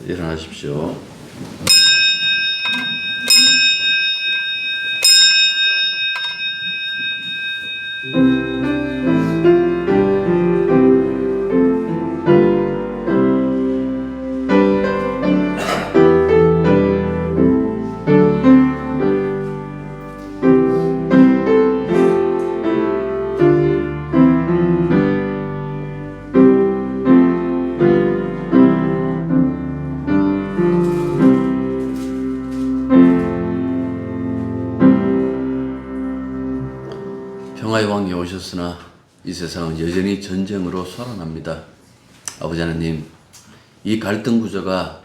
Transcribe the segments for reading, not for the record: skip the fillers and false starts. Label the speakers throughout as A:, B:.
A: 일어나십시오. 평화의 왕이 오셨으나 이 세상은 여전히 전쟁으로 솟아납니다. 아버지 하나님, 이 갈등 구조가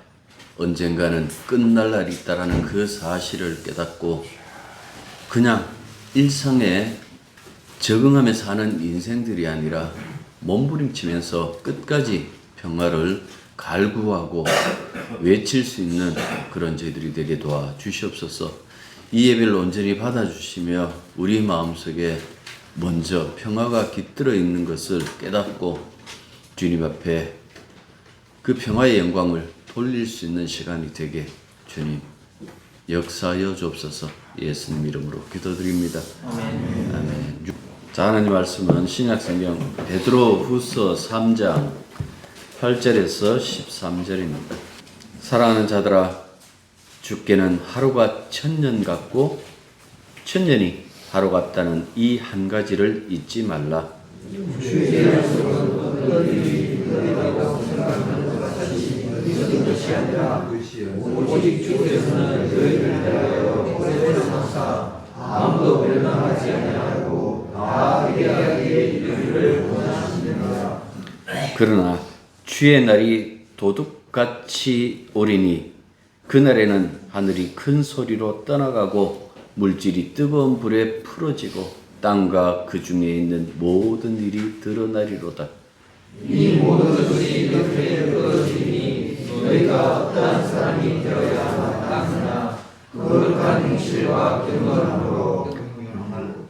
A: 언젠가는 끝날 날이 있다라는 그 사실을 깨닫고 그냥 일상에 적응하며 사는 인생들이 아니라 몸부림치면서 끝까지 평화를 갈구하고 외칠 수 있는 그런 저희들이 되게 도와주시옵소서. 이 예배를 온전히 받아주시며 우리 마음속에 먼저 평화가 깃들어 있는 것을 깨닫고 주님 앞에 그 평화의 영광을 돌릴 수 있는 시간이 되게 주님 역사하여 주옵소서. 예수님 이름으로 기도드립니다. 아멘. 아멘. 자, 하나님 말씀은 신약성경 베드로후서 3장 8절에서 13절입니다. 사랑하는 자들아, 주께는 하루가 천년 같고 천년이 하루 같다는 이 한 가지를 잊지 말라.
B: 오직 주께서는 너희를 대하여 오래사사 아무도 멸망하지 아니하고 다 회개하기에 이르기를 원하시느니라.
A: 그러나 주의 날이 도둑같이 오리니 그날에는 하늘이 큰 소리로 떠나가고 물질이 뜨거운 불에 풀어지고 땅과 그 중에 있는 모든 일이 드러나리로다.
B: 이 모든 것이 너희에게 벌어지니 너희가 어떠한 사람이 되어야 마땅하나 거룩한 행실과 경건함으로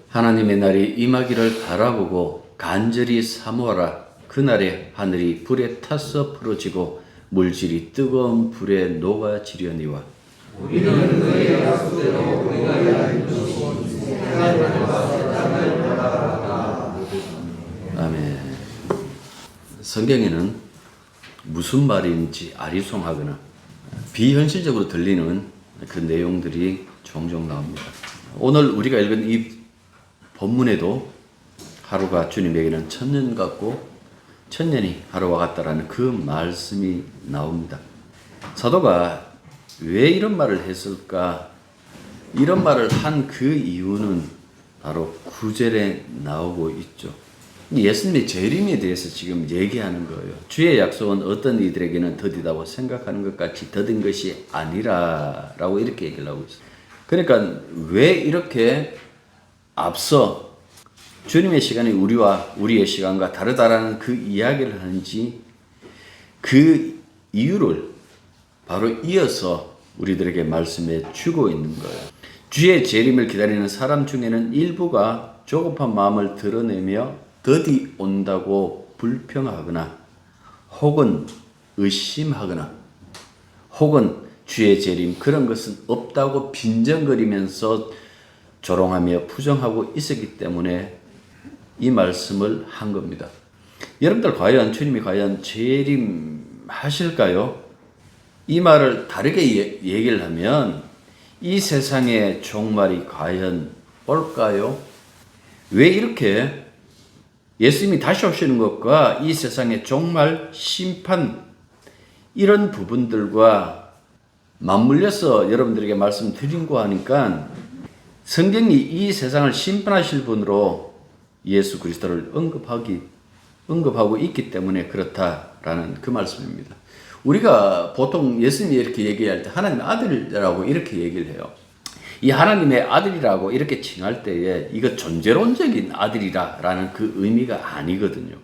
A: 하나님의 날이 임하기를 바라보고 간절히 사모하라. 그날에 하늘이 불에 타서 풀어지고 물질이 뜨거운 불에 녹아지려니와.
B: 우리는 너희의 약속대로 우리가 이룬 것이 하나님과 세상을 바라보다.
A: 아멘. 성경에는 무슨 말인지 아리송하거나 비현실적으로 들리는 그 내용들이 종종 나옵니다. 오늘 우리가 읽은 이 본문에도 하루가 주님에게는 천년 같고 천년이 하루와 같다라는 그 말씀이 나옵니다. 사도가 왜 이런 말을 했을까? 이런 말을 한 그 이유는 바로 9절에 나오고 있죠. 예수님의 재림에 대해서 지금 얘기하는 거예요. 주의 약속은 어떤 이들에게는 더디다고 생각하는 것 같이 더딘 것이 아니라 라고 이렇게 얘기를 하고 있어요. 그러니까 왜 이렇게 앞서 주님의 시간이 우리의 시간과 다르다라는 그 이야기를 하는지 그 이유를 바로 이어서 우리들에게 말씀해 주고 있는 거예요. 주의 재림을 기다리는 사람 중에는 일부가 조급한 마음을 드러내며 더디 온다고 불평하거나 혹은 의심하거나 혹은 주의 재림 그런 것은 없다고 빈정거리면서 조롱하며 부정하고 있었기 때문에 이 말씀을 한 겁니다. 여러분들 과연 주님이 과연 재림하실까요? 이 말을 다르게 얘기를 하면 이 세상의 종말이 과연 올까요? 왜 이렇게 예수님이 다시 오시는 것과 이 세상의 종말, 심판 이런 부분들과 맞물려서 여러분들에게 말씀드린고 하니까 성경이 이 세상을 심판하실 분으로 예수 그리스도를 언급하고 있기 때문에 그렇다라는 그 말씀입니다. 우리가 보통 예수님이 이렇게 얘기할 때 하나님의 아들이라고 이렇게 얘기를 해요. 이 하나님의 아들이라고 이렇게 칭할 때에 이거 존재론적인 아들이라는 그 의미가 아니거든요.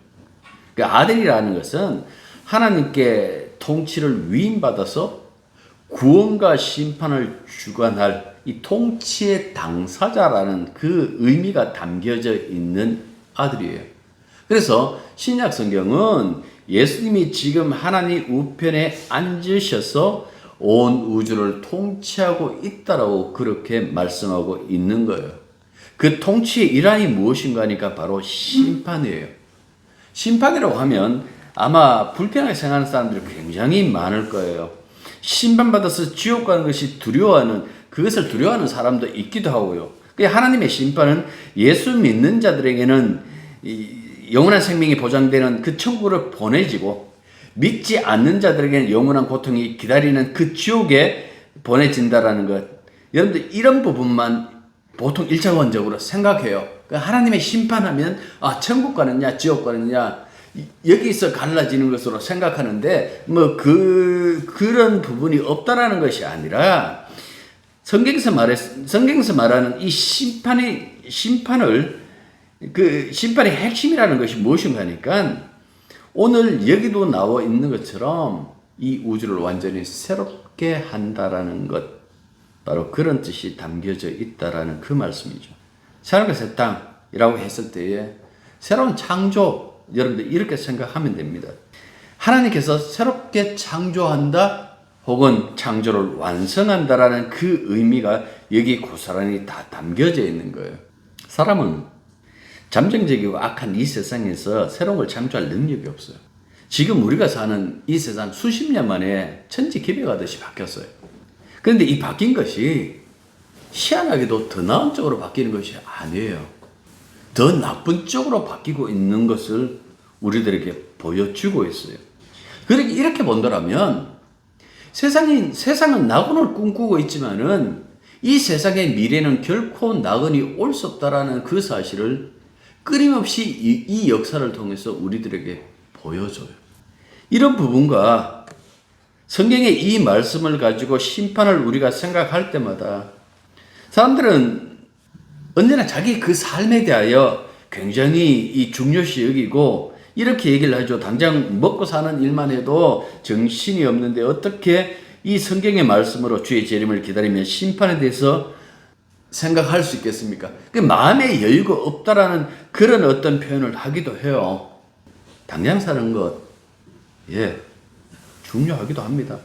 A: 그 아들이라는 것은 하나님께 통치를 위임받아서 구원과 심판을 주관할 이 통치의 당사자라는 그 의미가 담겨져 있는 아들이에요. 그래서 신약 성경은 예수님이 지금 하나님 우편에 앉으셔서 온 우주를 통치하고 있다라고 그렇게 말씀하고 있는 거예요. 그 통치의 일환이 무엇인가 하니까 바로 심판이에요. 심판이라고 하면 아마 불편하게 생각하는 사람들이 굉장히 많을 거예요. 심판받아서 지옥 가는 것이 그것을 두려워하는 사람도 있기도 하고요. 하나님의 심판은 예수 믿는 자들에게는 영원한 생명이 보장되는 그 천국으로 보내지고, 믿지 않는 자들에게는 영원한 고통이 기다리는 그 지옥에 보내진다라는 것. 여러분들 이런 부분만 보통 1차원적으로 생각해요. 하나님의 심판하면 천국 가느냐 지옥 가느냐 여기서 갈라지는 것으로 생각하는데 그런 부분이 없다라는 것이 아니라 성경에서 말하는 이 심판의 핵심이라는 것이 무엇인가 하니까 오늘 여기도 나와 있는 것처럼 이 우주를 완전히 새롭게 한다라는 것, 바로 그런 뜻이 담겨져 있다라는 그 말씀이죠. 새롭게 새 땅이라고 했을 때에 새로운 창조, 여러분들 이렇게 생각하면 됩니다. 하나님께서 새롭게 창조한다 혹은 창조를 완성한다라는 그 의미가 여기 고스란히 다 담겨져 있는 거예요. 사람은 잠정적이고 악한 이 세상에서 새로운 걸 창조할 능력이 없어요. 지금 우리가 사는 이 세상 수십 년 만에 천지기별하듯이 바뀌었어요. 그런데 이 바뀐 것이 희한하게도 더 나은 쪽으로 바뀌는 것이 아니에요. 더 나쁜 쪽으로 바뀌고 있는 것을 우리들에게 보여주고 있어요. 그렇게 이렇게 본다면 세상은 낙원을 꿈꾸고 있지만은 이 세상의 미래는 결코 낙원이 올 수 없다라는 그 사실을 끊임없이 이 역사를 통해서 우리들에게 보여줘요. 이런 부분과 성경의 이 말씀을 가지고 심판을 우리가 생각할 때마다 사람들은 언제나 자기 그 삶에 대하여 굉장히 중요시 여기고 이렇게 얘기를 하죠. 당장 먹고 사는 일만 해도 정신이 없는데 어떻게 이 성경의 말씀으로 주의 재림을 기다리며 심판에 대해서 생각할 수 있겠습니까? 마음의 여유가 없다라는 그런 어떤 표현을 하기도 해요. 당장 사는 것, 중요하기도 합니다.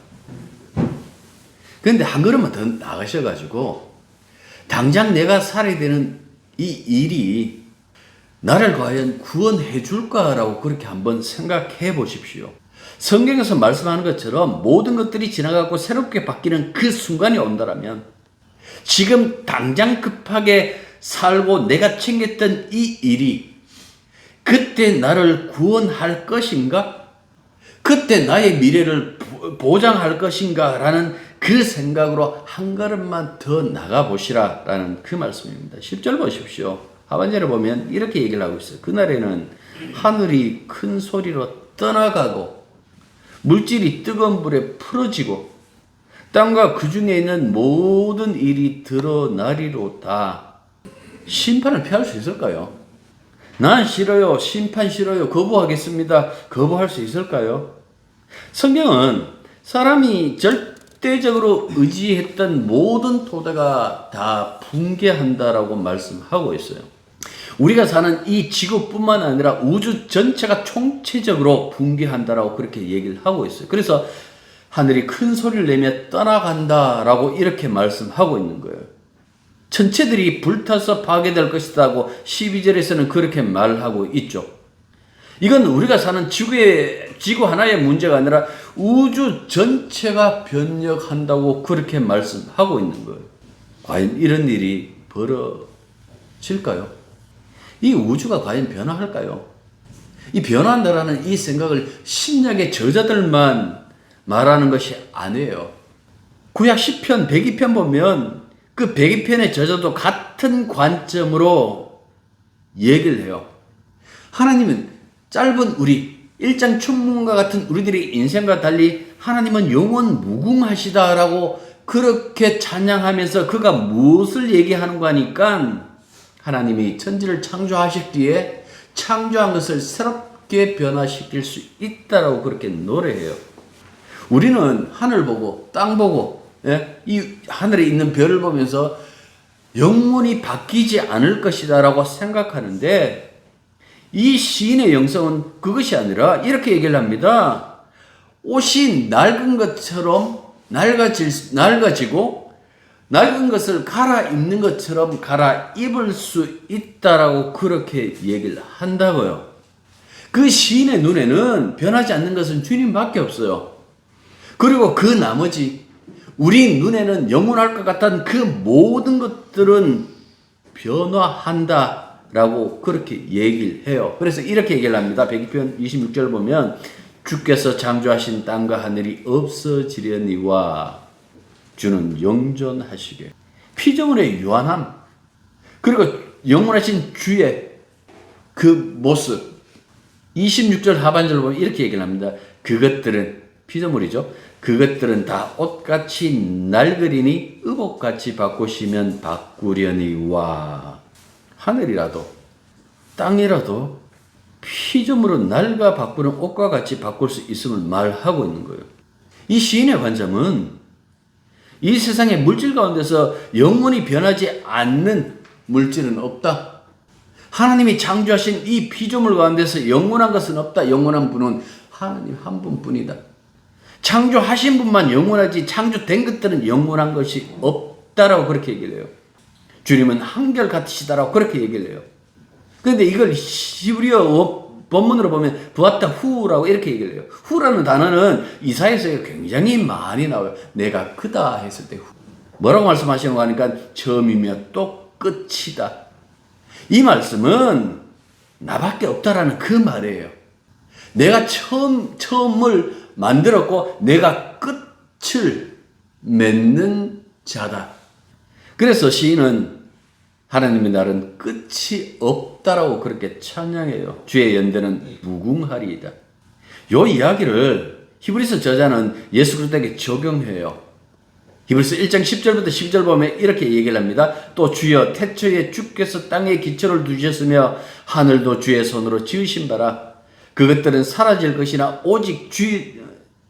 A: 그런데 한 걸음만 더 나가셔가지고 당장 내가 살아야 되는 이 일이 나를 과연 구원해 줄까라고 그렇게 한번 생각해 보십시오. 성경에서 말씀하는 것처럼 모든 것들이 지나가고 새롭게 바뀌는 그 순간이 온다라면 지금 당장 급하게 살고 내가 챙겼던 이 일이 그때 나를 구원할 것인가? 그때 나의 미래를 보장할 것인가? 라는 그 생각으로 한 걸음만 더 나가보시라 라는 그 말씀입니다. 10절 보십시오. 하반절에 보면 이렇게 얘기를 하고 있어요. 그날에는 하늘이 큰 소리로 떠나가고 물질이 뜨거운 불에 풀어지고 땅과 그 중에 있는 모든 일이 드러나리로다. 심판을 피할 수 있을까요? 난 싫어요. 심판 싫어요. 거부하겠습니다. 거부할 수 있을까요? 성경은 사람이 절대적으로 의지했던 모든 토대가 다 붕괴한다라고 말씀하고 있어요. 우리가 사는 이 지구뿐만 아니라 우주 전체가 총체적으로 붕괴한다라고 그렇게 얘기를 하고 있어요. 그래서 하늘이 큰 소리를 내며 떠나간다라고 이렇게 말씀하고 있는 거예요. 천체들이 불타서 파괴될 것이다고 12절에서는 그렇게 말하고 있죠. 이건 우리가 사는 지구 하나의 문제가 아니라 우주 전체가 변력한다고 그렇게 말씀하고 있는 거예요. 과연 이런 일이 벌어질까요? 이 우주가 과연 변화할까요? 이 변화한다라는 이 생각을 신약의 저자들만 말하는 것이 아니에요. 구약 10편, 102편 보면 그 102편의 저자도 같은 관점으로 얘기를 해요. 하나님은 짧은 우리, 일장 춘문과 같은 우리들의 인생과 달리 하나님은 영원 무궁하시다라고 그렇게 찬양하면서 그가 무엇을 얘기하는가 하니까 하나님이 천지를 창조하셨기에 창조한 것을 새롭게 변화시킬 수 있다라고 그렇게 노래해요. 우리는 하늘 보고 땅 보고 이 하늘에 있는 별을 보면서 영원히 바뀌지 않을 것이다 라고 생각하는데 이 시인의 영성은 그것이 아니라 이렇게 얘기를 합니다. 옷이 낡은 것처럼 낡아지고 낡은 것을 갈아입는 것처럼 갈아입을 수 있다라고 그렇게 얘기를 한다고요. 그 시인의 눈에는 변하지 않는 것은 주님밖에 없어요. 그리고 그 나머지 우리 눈에는 영원할 것 같은 그 모든 것들은 변화한다라고 그렇게 얘기를 해요. 그래서 이렇게 얘기를 합니다. 102편 26절 보면 주께서 창조하신 땅과 하늘이 없어지려니와 주는 영존하시게. 피조물의 유한함 그리고 영원하신 주의 그 모습 26절 하반절을 보면 이렇게 얘기를 합니다. 그것들은 피조물이죠. 그것들은 다 옷같이 낡으리니 의복같이 바꾸시면 바꾸려니와. 하늘이라도 땅이라도 피조물은 낡아 바꾸는 옷과 같이 바꿀 수 있음을 말하고 있는 거예요. 이 시인의 관점은 이 세상의 물질 가운데서 영원히 변하지 않는 물질은 없다. 하나님이 창조하신 이 피조물 가운데서 영원한 것은 없다. 영원한 분은 하나님 한 분뿐이다. 창조하신 분만 영원하지 창조된 것들은 영원한 것이 없다라고 그렇게 얘기를 해요. 주님은 한결같으시다라고 그렇게 얘기를 해요. 그런데 이걸 히브리어 본문으로 보면 부았다 후라고 이렇게 얘기를 해요. 후라는 단어는 이사야서에 굉장히 많이 나와요. 내가 그다 했을 때 후. 뭐라고 말씀하시는 거 하니까 처음이며 또 끝이다. 이 말씀은 나밖에 없다라는 그 말이에요. 내가 처음을 만들었고 내가 끝을 맺는 자다. 그래서 시인은 하나님의 날은 끝이 없다라고 그렇게 찬양해요. 주의 연대는 무궁하리이다. 이 이야기를 히브리서 저자는 예수 그리스도에게 적용해요. 히브리서 1장 10절부터 12절 보면 이렇게 얘기를 합니다. 또 주여 태초에 주께서 땅에 기초를 두셨으며 하늘도 주의 손으로 지으신 바라. 그것들은 사라질 것이나 오직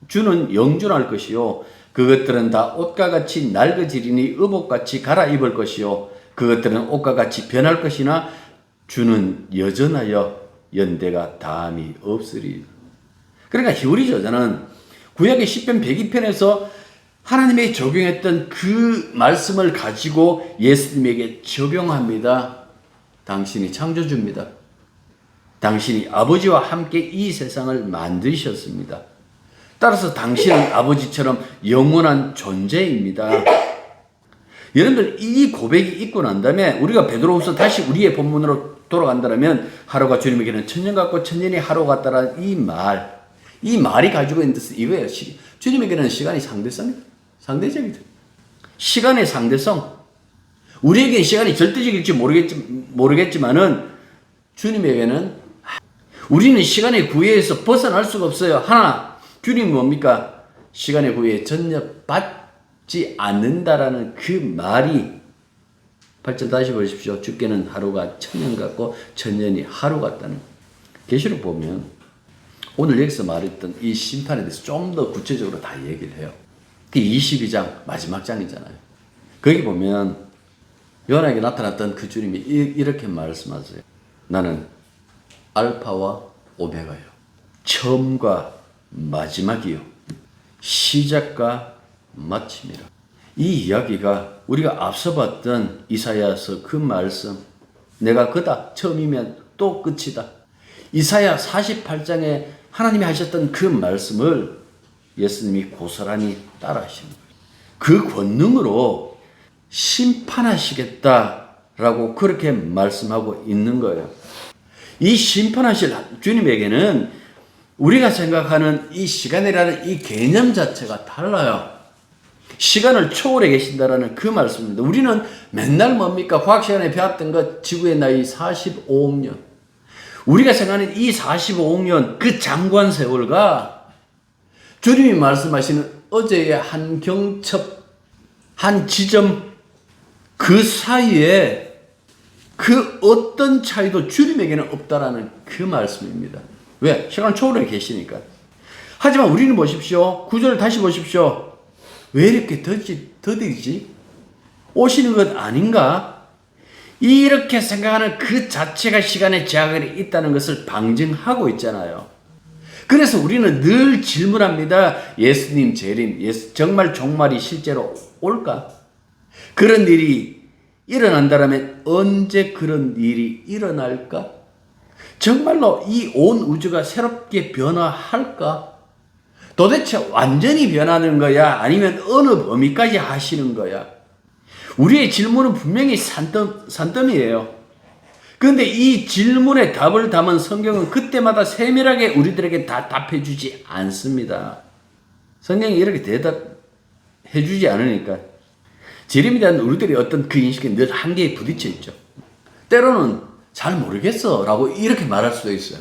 A: 주는 영존할 것이요. 그것들은 다 옷과 같이 낡아지리니 의복같이 갈아입을 것이요. 그것들은 옷과 같이 변할 것이나 주는 여전하여 연대가 다함이 없으리. 그러니까 히브리 저자는 구약의 시편 102편에서 하나님이 적용했던 그 말씀을 가지고 예수님에게 적용합니다. 당신이 창조주입니다. 당신이 아버지와 함께 이 세상을 만드셨습니다. 따라서 당신은 아버지처럼 영원한 존재입니다. 여러분들 이 고백이 있고 난 다음에 우리가 베드로후서 다시 우리의 본문으로 돌아간다면 하루가 주님에게는 천년 같고 천년이 하루 같다라는 이 말이 가지고 있는 뜻은 이거예요. 주님에게는 시간이 상대적이다. 시간의 상대성. 우리에게 시간이 절대적일지 모르겠지만은 주님에게는 우리는 시간의 구애에서 벗어날 수가 없어요. 하나, 주님이 뭡니까? 시간의 구애에 전념받지 않는다라는 그 말이 8절 다시 보십시오. 주께는 하루가 천년 같고 천년이 하루 같다는. 계시록 보면 오늘 여기서 말했던 이 심판에 대해서 좀 더 구체적으로 다 얘기를 해요. 그 22장 마지막 장이잖아요. 거기 보면 요한에게 나타났던 그 주님이 이렇게 말씀하세요. 나는 알파와 오메가요. 처음과 마지막이요. 시작과 마침이라. 이 이야기가 우리가 앞서 봤던 이사야서 그 말씀, 내가 그다, 처음이면 또 끝이다. 이사야 48장에 하나님이 하셨던 그 말씀을 예수님이 고스란히 따라 하시는 거예요. 그 권능으로 심판하시겠다라고 그렇게 말씀하고 있는 거예요. 이 심판하실 주님에게는 우리가 생각하는 이 시간이라는 이 개념 자체가 달라요. 시간을 초월해 계신다라는 그 말씀입니다. 우리는 맨날 뭡니까? 과학 시간에 배웠던 것, 지구의 나이 45억 년. 우리가 생각하는 이 45억 년, 그 장관 세월과 주님이 말씀하시는 어제의 한 경첩, 한 지점, 그 사이에 그 어떤 차이도 주님에게는 없다라는 그 말씀입니다. 왜? 시간 초월해 계시니까. 하지만 우리는 보십시오. 9절 다시 보십시오. 왜 이렇게 더디지? 오시는 것 아닌가? 이렇게 생각하는 그 자체가 시간의 제약이 있다는 것을 방증하고 있잖아요. 그래서 우리는 늘 질문합니다. 예수님 재림, 정말 종말이 실제로 올까? 그런 일이 일어난다면 언제 그런 일이 일어날까? 정말로 이 온 우주가 새롭게 변화할까? 도대체 완전히 변하는 거야? 아니면 어느 범위까지 하시는 거야? 우리의 질문은 분명히 산더미예요. 그런데 이 질문에 답을 담은 성경은 그때마다 세밀하게 우리들에게 다 답해주지 않습니다. 성경이 이렇게 대답해주지 않으니까 재림에 대한 우리들의 어떤 그 인식이 늘 한계에 부딪혀 있죠. 때로는 잘 모르겠어 라고 이렇게 말할 수도 있어요.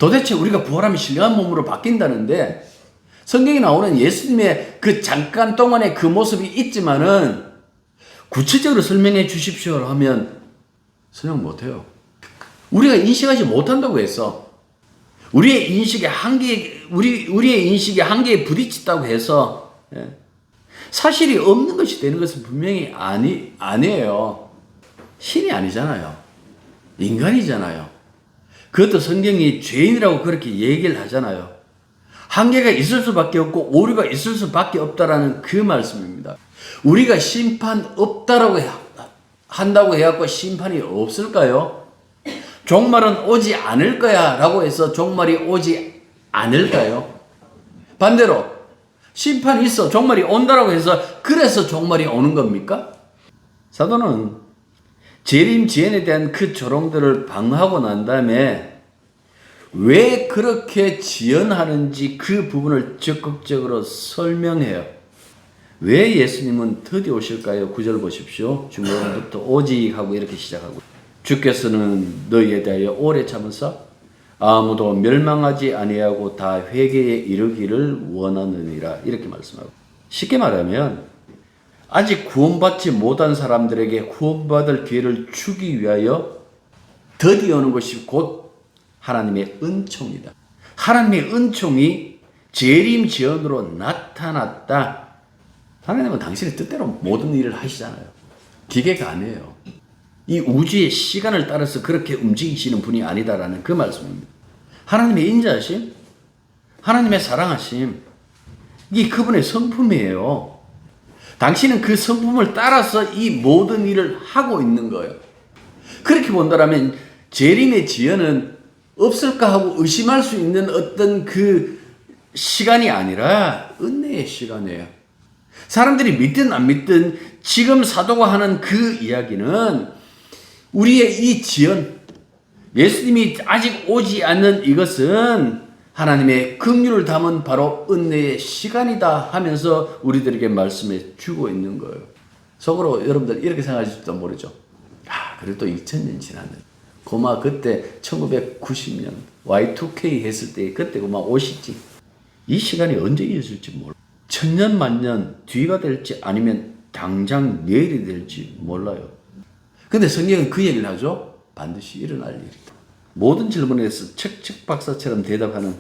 A: 도대체 우리가 부활하면 신령한 몸으로 바뀐다는데 성경에 나오는 예수님의 그 잠깐 동안의 그 모습이 있지만은 구체적으로 설명해 주십시오 하면 설명 못해요. 우리가 인식하지 못한다고 해서 우리의 인식의 한계에 부딪혔다고 해서 사실이 없는 것이 되는 것은 분명히 아니에요. 신이 아니잖아요. 인간이잖아요. 그것도 성경이 죄인이라고 그렇게 얘기를 하잖아요. 한계가 있을 수밖에 없고 오류가 있을 수밖에 없다라는 그 말씀입니다. 우리가 심판 없다라고 한다고 해갖고 심판이 없을까요? 종말은 오지 않을 거야 라고 해서 종말이 오지 않을까요? 반대로 심판이 있어 종말이 온다라고 해서 그래서 종말이 오는 겁니까? 사도는 재림 지연에 대한 그 조롱들을 방어하고 난 다음에 왜 그렇게 지연하는지 그 부분을 적극적으로 설명해요. 왜 예수님은 드디어 오실까요? 9절 보십시오. 중간부터 오직 하고 이렇게 시작하고 주께서는 너희에 대하여 오래 참으사 아무도 멸망하지 아니하고 다 회개에 이르기를 원하느니라 이렇게 말씀하고 쉽게 말하면 아직 구원받지 못한 사람들에게 구원받을 기회를 주기 위하여 드디어 오는 것이 곧 하나님의 은총이다. 하나님의 은총이 재림 지연으로 나타났다. 하나님은 당신의 뜻대로 모든 일을 하시잖아요. 기계가 아니에요. 이 우주의 시간을 따라서 그렇게 움직이시는 분이 아니다라는 그 말씀입니다. 하나님의 인자하심, 하나님의 사랑하심, 이게 그분의 성품이에요. 당신은 그 성품을 따라서 이 모든 일을 하고 있는 거예요. 그렇게 본다면 재림의 지연은 없을까 하고 의심할 수 있는 어떤 그 시간이 아니라 은혜의 시간이에요. 사람들이 믿든 안 믿든 지금 사도가 하는 그 이야기는 우리의 이 지연, 예수님이 아직 오지 않는 이것은 하나님의 긍휼을 담은 바로 은혜의 시간이다 하면서 우리들에게 말씀해 주고 있는 거예요. 속으로 여러분들 이렇게 생각하실지도 모르죠. 그래도 2000년 지났네. 고마 그때 1990년 Y2K 했을 때 그때 고마 오시지. 이 시간이 언제 이어질지 몰라. 천년 만년 뒤가 될지 아니면 당장 내일이 될지 몰라요. 근데 성경은 그 얘기를 하죠. 반드시 일어날 일이다. 모든 질문에 대해서 척척 박사처럼 대답하는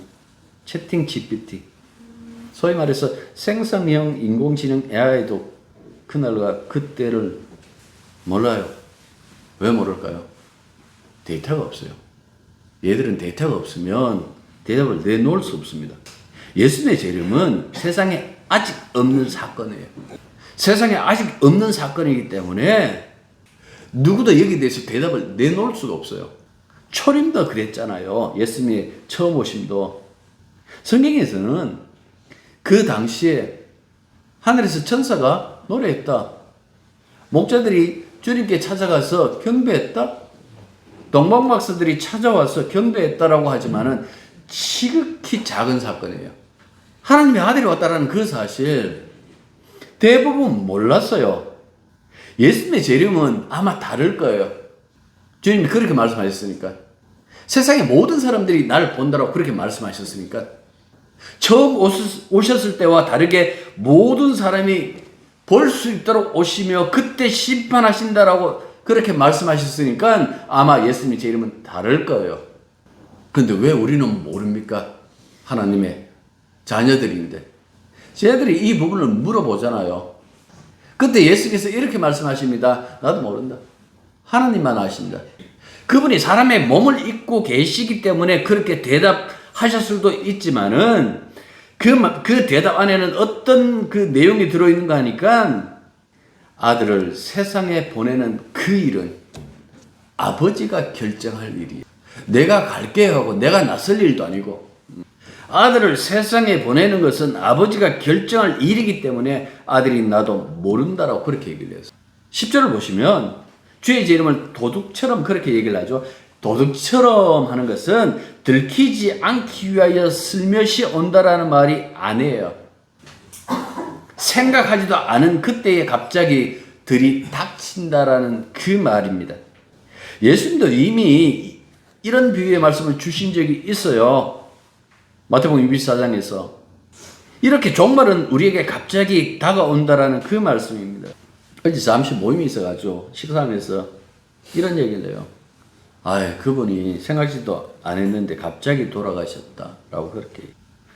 A: 채팅 GPT. 소위 말해서 생성형 인공지능 AI도 그날과 그때를 몰라요. 왜 모를까요? 데이터가 없어요. 얘들은 데이터가 없으면 대답을 내놓을 수 없습니다. 예수님의 재림은 세상에 아직 없는 사건이에요. 세상에 아직 없는 사건이기 때문에 누구도 여기에 대해서 대답을 내놓을 수가 없어요. 초림도 그랬잖아요. 예수님의 처음 오심도. 성경에서는 그 당시에 하늘에서 천사가 노래했다. 목자들이 주님께 찾아가서 경배했다. 동방박사들이 찾아와서 경배했다라고 하지만은 지극히 작은 사건이에요. 하나님의 아들이 왔다라는 그 사실 대부분 몰랐어요. 예수님의 재림은 아마 다를 거예요. 주님이 그렇게 말씀하셨으니까. 세상의 모든 사람들이 날 본다라고 그렇게 말씀하셨으니까. 처음 오셨을 때와 다르게 모든 사람이 볼 수 있도록 오시며 그때 심판하신다라고 그렇게 말씀하셨으니까 아마 예수님의 재림은 다를 거예요. 근데 왜 우리는 모릅니까? 하나님의 자녀들인데. 쟤들이 이 부분을 물어보잖아요. 그때 예수께서 이렇게 말씀하십니다. 나도 모른다. 하나님만 아십니다. 그분이 사람의 몸을 입고 계시기 때문에 그렇게 대답하셨을 수도 있지만은 그 대답 안에는 어떤 그 내용이 들어있는가 하니까 아들을 세상에 보내는 그 일은 아버지가 결정할 일이에요. 내가 갈게 하고 내가 나설 일도 아니고 아들을 세상에 보내는 것은 아버지가 결정할 일이기 때문에 아들이 나도 모른다라고 그렇게 얘기를 했어요. 10절을 보시면 주의 이름을 도둑처럼 그렇게 얘기를 하죠. 도둑처럼 하는 것은 들키지 않기 위하여 슬며시 온다라는 말이 아니에요. 생각하지도 않은 그때에 갑자기 들이닥친다라는 그 말입니다. 예수님도 이미 이런 비유의 말씀을 주신 적이 있어요. 마태복음 24장에서 이렇게 종말은 우리에게 갑자기 다가온다라는 그 말씀입니다. 어제 잠시 모임이 있어가지고 식사하면서 이런 얘기를 해요. 그분이 생각지도 안 했는데 갑자기 돌아가셨다라고 그렇게.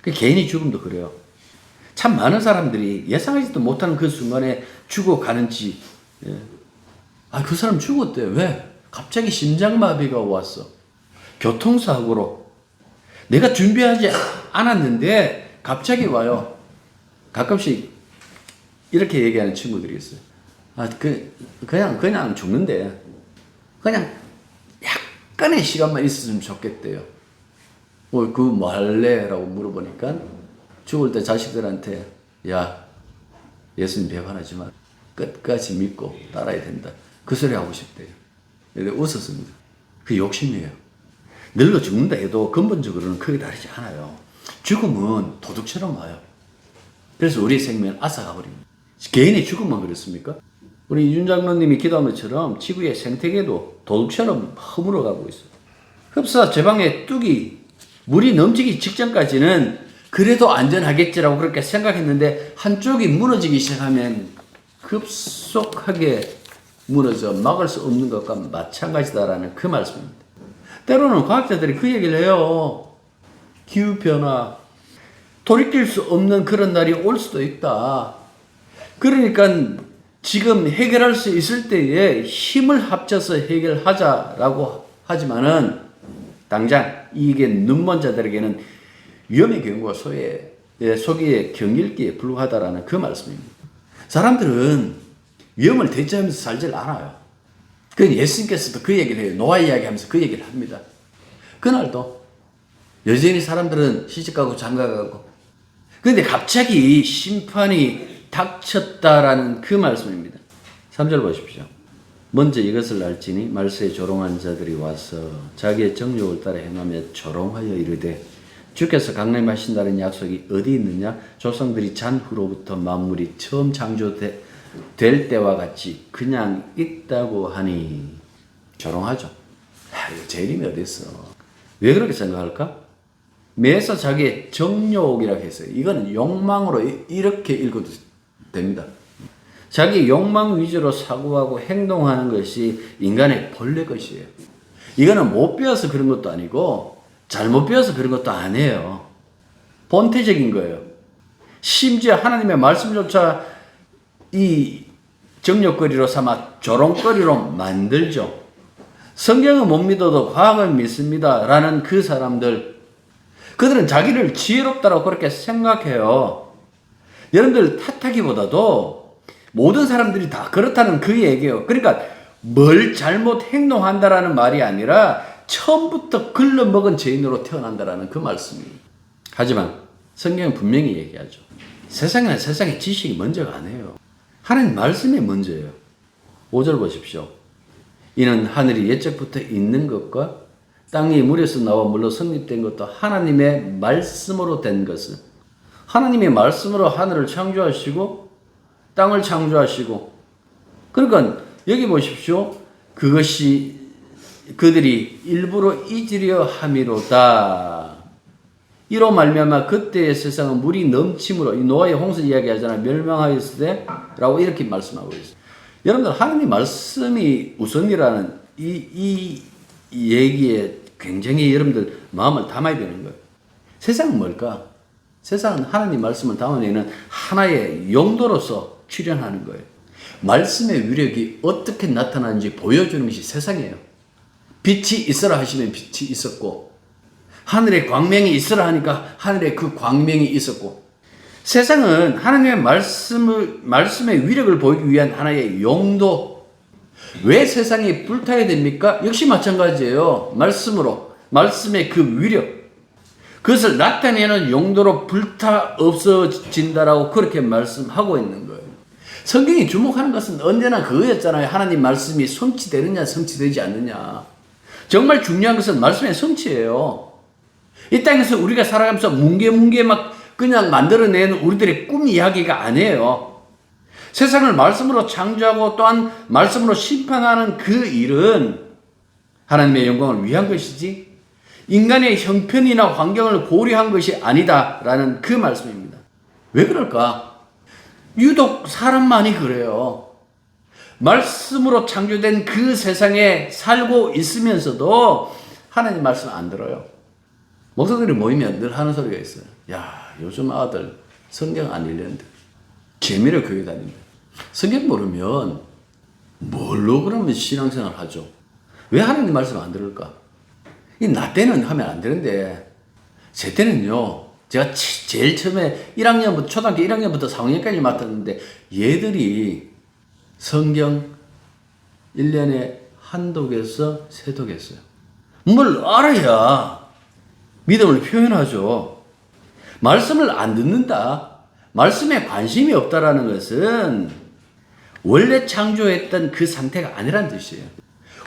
A: 개인의 죽음도 그래요. 참 많은 사람들이 예상하지도 못하는 그 순간에 죽어가는지. 그 사람 죽었대. 왜? 갑자기 심장마비가 왔어. 교통사고로. 내가 준비하지 않았는데 갑자기 와요. 가끔씩 이렇게 얘기하는 친구들이 있어요. 그냥 죽는데 그냥 약간의 시간만 있었으면 좋겠대요. 뭐 할래? 라고 물어보니까 죽을 때 자식들한테 예수님 배반하지 마. 끝까지 믿고 따라야 된다. 그 소리 하고 싶대요. 웃었습니다. 그 욕심이에요. 늙어 죽는다 해도 근본적으로는 크게 다르지 않아요. 죽음은 도둑처럼 와요. 그래서 우리의 생명은 앗아가버립니다. 개인의 죽음만 그렇습니까? 우리 이준 장로님이 기도한 것처럼 지구의 생태계도 도둑처럼 허물어가고 있어요. 흡사 제방의 뚝이 물이 넘치기 직전까지는 그래도 안전하겠지라고 그렇게 생각했는데 한쪽이 무너지기 시작하면 급속하게 무너져 막을 수 없는 것과 마찬가지다라는 그 말씀입니다. 때로는 과학자들이 그 얘기를 해요. 기후변화, 돌이킬 수 없는 그런 날이 올 수도 있다. 그러니까 지금 해결할 수 있을 때에 힘을 합쳐서 해결하자라고 하지만은 당장 이게 눈먼 자들에게는 위험의 경우가 소기의 경일기에 불과하다라는 그 말씀입니다. 사람들은 위험을 대처하면서 살질 않아요. 예수님께서도 그 얘기를 해요. 노아 이야기하면서 그 얘기를 합니다. 그날도 여전히 사람들은 시집가고 장가가고 그런데 갑자기 심판이 닥쳤다라는 그 말씀입니다. 3절 보십시오. 먼저 이것을 알지니 말세에 조롱한 자들이 와서 자기의 정욕을 따라 행하며 조롱하여 이르되 주께서 강림하신다는 약속이 어디 있느냐? 조상들이 잔 후로부터 만물이 처음 창조될 때와 같이 그냥 있다고 하니. 조롱하죠. 이거 제 이름이 어디 있어? 왜 그렇게 생각할까? 매사 자기의 정욕이라고 했어요. 이거는 욕망으로 이렇게 읽어도 됩니다. 자기 욕망 위주로 사고하고 행동하는 것이 인간의 본래 것이에요. 이거는 못 배워서 그런 것도 아니고 잘못 배워서 그런 것도 아니에요. 본태적인 거예요. 심지어 하나님의 말씀조차 이 정욕거리로 삼아 조롱거리로 만들죠. 성경은 못 믿어도 과학을 믿습니다 라는 그 사람들, 그들은 자기를 지혜롭다고 그렇게 생각해요. 여러분들 탓하기보다도 모든 사람들이 다 그렇다는 그 얘기예요. 그러니까 뭘 잘못 행동한다라는 말이 아니라 처음부터 글러먹은 죄인으로 태어난다라는 그 말씀입니다. 하지만 성경은 분명히 얘기하죠. 세상에는 세상의 지식이 먼저가 아니에요. 하나님 말씀이 먼저예요. 5절 보십시오. 이는 하늘이 옛적부터 있는 것과 땅이 물에서 나와 물로 성립된 것도 하나님의 말씀으로 된 것은, 하나님의 말씀으로 하늘을 창조하시고 땅을 창조하시고, 그러니까 여기 보십시오. 그것이 그들이 일부러 잊으려 함이로다. 이로 말미암아 그때의 세상은 물이 넘침으로, 이 노아의 홍수 이야기하잖아요. 멸망하였을 때 라고 이렇게 말씀하고 있어요. 여러분들 하나님 말씀이 우선이라는 이 얘기에 굉장히 여러분들 마음을 담아야 되는 거예요. 세상은 뭘까? 세상은 하나님 말씀을 담아내는 하나의 용도로서 출현하는 거예요. 말씀의 위력이 어떻게 나타나는지 보여주는 것이 세상이에요. 빛이 있어라 하시면 빛이 있었고, 하늘에 광명이 있어라 하니까 하늘에 그 광명이 있었고, 세상은 하나님의 말씀의 위력을 보이기 위한 하나의 용도. 왜 세상이 불타야 됩니까? 역시 마찬가지예요. 말씀으로, 말씀의 그 위력, 그것을 나타내는 용도로 불타 없어진다라고 그렇게 말씀하고 있는 거예요. 성경이 주목하는 것은 언제나 그거였잖아요. 하나님 말씀이 성취되느냐 성취되지 않느냐. 정말 중요한 것은 말씀의 성취예요. 이 땅에서 우리가 살아가면서 뭉게뭉게 막 그냥 만들어내는 우리들의 꿈 이야기가 아니에요. 세상을 말씀으로 창조하고 또한 말씀으로 심판하는 그 일은 하나님의 영광을 위한 것이지 인간의 형편이나 환경을 고려한 것이 아니다라는 그 말씀입니다. 왜 그럴까? 유독 사람만이 그래요. 말씀으로 창조된 그 세상에 살고 있으면서도 하나님 말씀 안 들어요. 목사들이 모이면 늘 하는 소리가 있어요. 야, 요즘 아들 성경 안 읽는데 재미로 교회 다닌다. 성경 모르면 뭘로 그러면 신앙생활 하죠? 왜 하나님 말씀 안 들을까? 나 때는 하면 안 되는데 제 때는요. 제가 제일 처음에 1학년부터 초등학교 1학년부터 4학년까지 맡았는데 얘들이 성경 1년에 한 독에서 3독 했어요. 뭘 알아야 믿음을 표현하죠. 말씀을 안 듣는다, 말씀에 관심이 없다라는 것은 원래 창조했던 그 상태가 아니란 뜻이에요.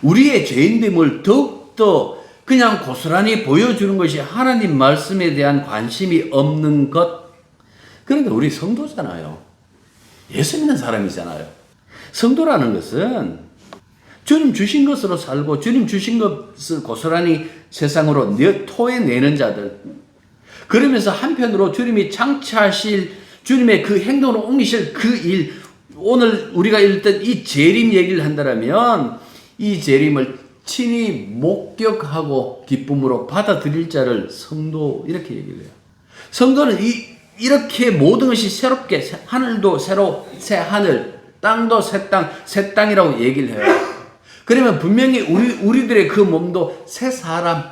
A: 우리의 죄인됨을 더욱더 그냥 고스란히 보여주는 것이 하나님 말씀에 대한 관심이 없는 것. 그런데 우리 성도잖아요. 예수 믿는 사람이잖아요. 성도라는 것은 주님 주신 것으로 살고 주님 주신 것을 고스란히 세상으로 토해내는 자들. 그러면서 한편으로 주님이 창치하실 주님의 그 행동으로 옮기실 그 일, 오늘 우리가 읽던 이 재림 얘기를 한다면 이 재림을 친히 목격하고 기쁨으로 받아들일 자를 성도, 이렇게 얘기를 해요. 성도는 이렇게 모든 것이 새롭게, 하늘도 새로 새 하늘, 땅도 새 땅, 새 땅이라고 얘기를 해요. 그러면 분명히 우리들의 그 몸도 새 사람,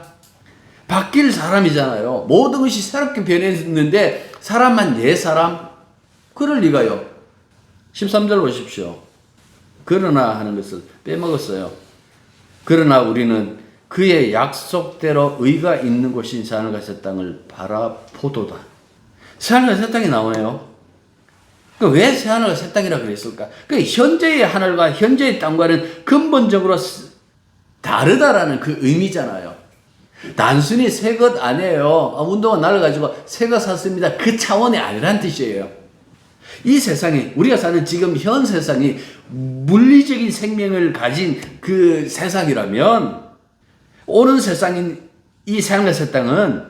A: 바뀔 사람이잖아요. 모든 것이 새롭게 변했는데 사람만 옛 사람? 그럴 리가요. 13절 보십시오. 그러나 하는 것을 빼먹었어요. 그러나 우리는 그의 약속대로 의가 있는 곳인 새하늘과 새 땅을 바라보도다. 새하늘과 새 땅이 나오네요. 왜 새하늘과 새 땅이라 그랬을까? 현재의 하늘과 현재의 땅과는 근본적으로 다르다라는 그 의미잖아요. 단순히 새 것 아니에요. 운동화 날라가지고 새 거 샀습니다. 그 차원이 아니란 뜻이에요. 이 세상이, 우리가 사는 지금 현 세상이 물리적인 생명을 가진 그 세상이라면 오는 세상인 이 새하늘과 새 땅은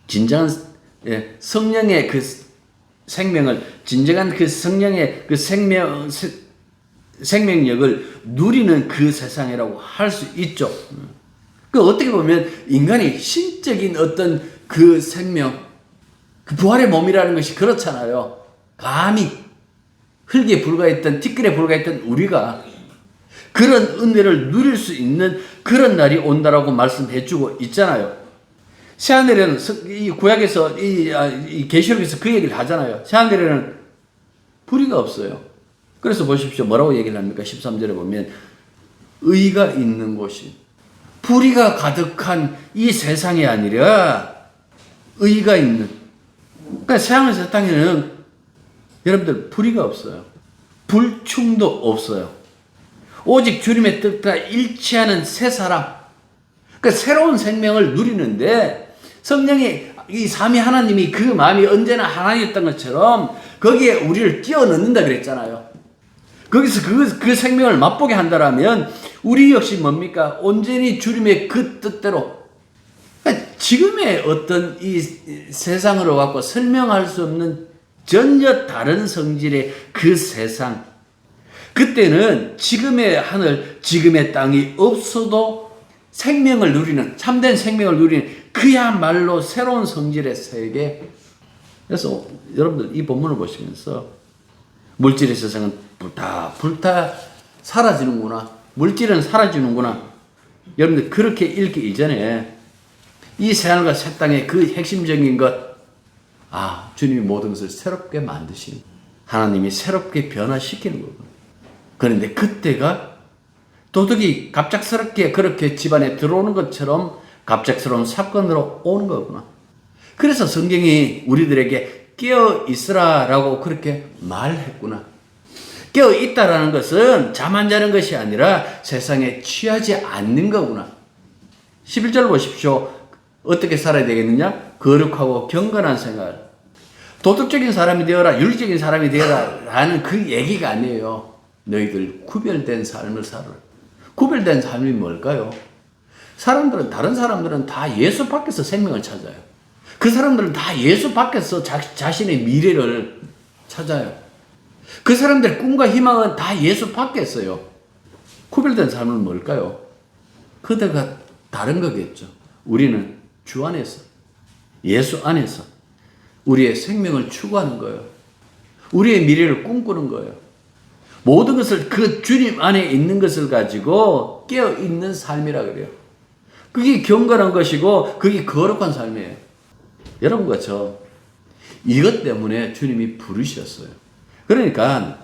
A: 진정한 성령의 그 생명을, 진정한 그 성령의 그 생명력을 누리는 그 세상이라고 할 수 있죠. 어떻게 보면 인간이 신적인 어떤 그 생명, 그 부활의 몸이라는 것이 그렇잖아요. 감히 흙에 불과했던, 티끌에 불과했던 우리가 그런 은혜를 누릴 수 있는 그런 날이 온다라고 말씀해주고 있잖아요. 새하늘에는, 이 구약에서, 이 계시록에서 그 얘기를 하잖아요. 새하늘에는 불의가 없어요. 그래서 보십시오. 뭐라고 얘기를 합니까? 13절에 보면 의가 있는 곳이, 불의가 가득한 이 세상이 아니라 의가 있는, 그러니까 새하늘 새 땅에는 여러분들 불의가 없어요. 불충도 없어요. 오직 주님의 뜻과 일치하는 새 사람, 그러니까 새로운 생명을 누리는데 성령이, 이 삼위 하나님이 그 마음이 언제나 하나였던 것처럼 거기에 우리를 끼워 넣는다 그랬잖아요. 거기서 그 생명을 맛보게 한다라면 우리 역시 뭡니까? 온전히 주님의 그 뜻대로, 그러니까 지금의 어떤 이 세상으로 갖고 설명할 수 없는 전혀 다른 성질의 그 세상, 그때는 지금의 하늘, 지금의 땅이 없어도 생명을 누리는, 참된 생명을 누리는 그야말로 새로운 성질의 세계. 그래서 여러분들 이 본문을 보시면서 물질의 세상은 불타 사라지는구나. 물질은 사라지는구나. 여러분들 그렇게 읽기 이전에 이 새하늘과 새 땅의 그 핵심적인 것, 주님이 모든 것을 새롭게 만드시는, 하나님이 새롭게 변화시키는 거구나. 그런데 그때가 도둑이 갑작스럽게 그렇게 집안에 들어오는 것처럼 갑작스러운 사건으로 오는 거구나. 그래서 성경이 우리들에게 깨어 있으라라고 그렇게 말했구나. 깨어 있다라는 것은 잠 안 자는 것이 아니라 세상에 취하지 않는 거구나. 11절 보십시오. 어떻게 살아야 되겠느냐? 거룩하고 경건한 생활. 도덕적인 사람이 되어라, 윤리적인 사람이 되어라 라는 그 얘기가 아니에요. 너희들 구별된 삶을 살아라. 구별된 삶이 뭘까요? 다른 사람들은 다 예수 밖에서 생명을 찾아요. 그 사람들은 다 예수 밖에서 자신의 미래를 찾아요. 그 사람들의 꿈과 희망은 다 예수 밖에 있어요. 구별된 삶은 뭘까요? 그들과 다른 거겠죠. 우리는 주 안에서, 예수 안에서 우리의 생명을 추구하는 거예요. 우리의 미래를 꿈꾸는 거예요. 모든 것을 그 주님 안에 있는 것을 가지고 깨어있는 삶이라 그래요. 그게 경건한 것이고 그게 거룩한 삶이에요. 여러분과 저 이것 때문에 주님이 부르셨어요. 그러니까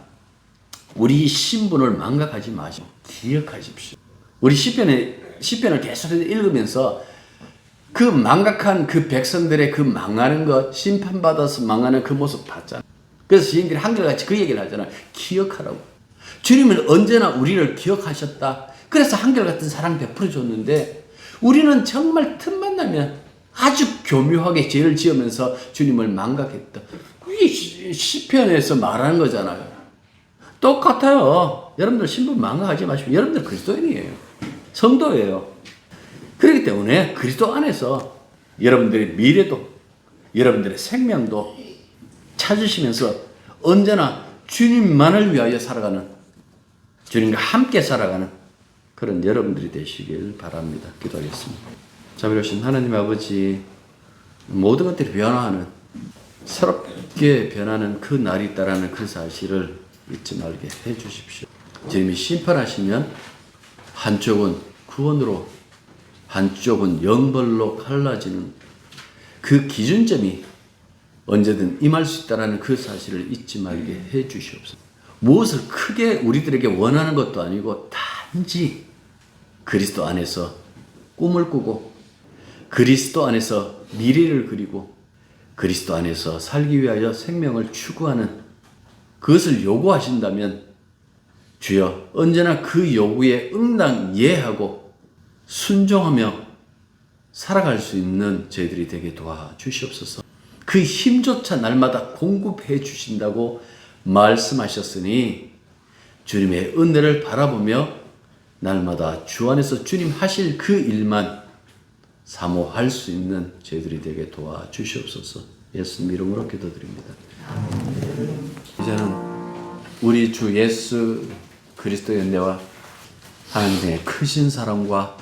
A: 우리 신분을 망각하지 마시고 기억하십시오. 우리 시편을 계속해서 읽으면서 그 망각한 그 백성들의 그 망하는 것, 심판받아서 망하는 그 모습 봤잖아요. 그래서 시인들이 한결같이 그 얘기를 하잖아요. 기억하라고. 주님은 언제나 우리를 기억하셨다. 그래서 한결같은 사랑 베풀어 줬는데 우리는 정말 틈만 나면 아주 교묘하게 죄를 지으면서 주님을 망각했다. 그게 시편에서 말하는 거잖아요. 똑같아요. 여러분들 신분 망각하지 마시고 여러분들 그리스도인이에요. 성도예요. 그렇기 때문에 그리스도 안에서 여러분들의 미래도 여러분들의 생명도 찾으시면서 언제나 주님만을 위하여 살아가는, 주님과 함께 살아가는 그런 여러분들이 되시길 바랍니다. 기도하겠습니다. 자비로우신 하나님 아버지, 모든 것들이 변화하는, 새롭게 변하는 그 날이 있다라는 그 사실을 잊지 말게 해 주십시오. 주님이 심판하시면 한쪽은 구원으로 한쪽은 영벌로 갈라지는 그 기준점이 언제든 임할 수 있다는 그 사실을 잊지 말게 해 주시옵소서. 무엇을 크게 우리들에게 원하는 것도 아니고 단지 그리스도 안에서 꿈을 꾸고 그리스도 안에서 미래를 그리고 그리스도 안에서 살기 위하여 생명을 추구하는 그것을 요구하신다면 주여 언제나 그 요구에 응당 예하고 순종하며 살아갈 수 있는 저희들이 되게 도와주시옵소서. 그 힘조차 날마다 공급해 주신다고 말씀하셨으니 주님의 은혜를 바라보며 날마다 주 안에서 주님 하실 그 일만 사모할 수 있는 저희들이 되게 도와주시옵소서. 예수님 이름으로 기도드립니다. 이제는 우리 주 예수 그리스도의 은혜와 하나님의 크신 사랑과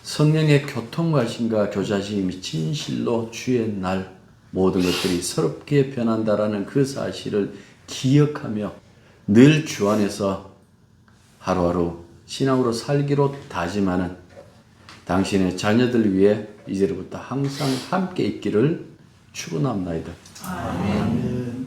A: 성령의 교통하심과 교제하심이 진실로 주의 날 모든 것들이 새롭게 변한다라는 그 사실을 기억하며 늘 주 안에서 하루하루 신앙으로 살기로 다짐하는 당신의 자녀들 위해 이제부터 항상 함께 있기를 축원합니다. 아멘.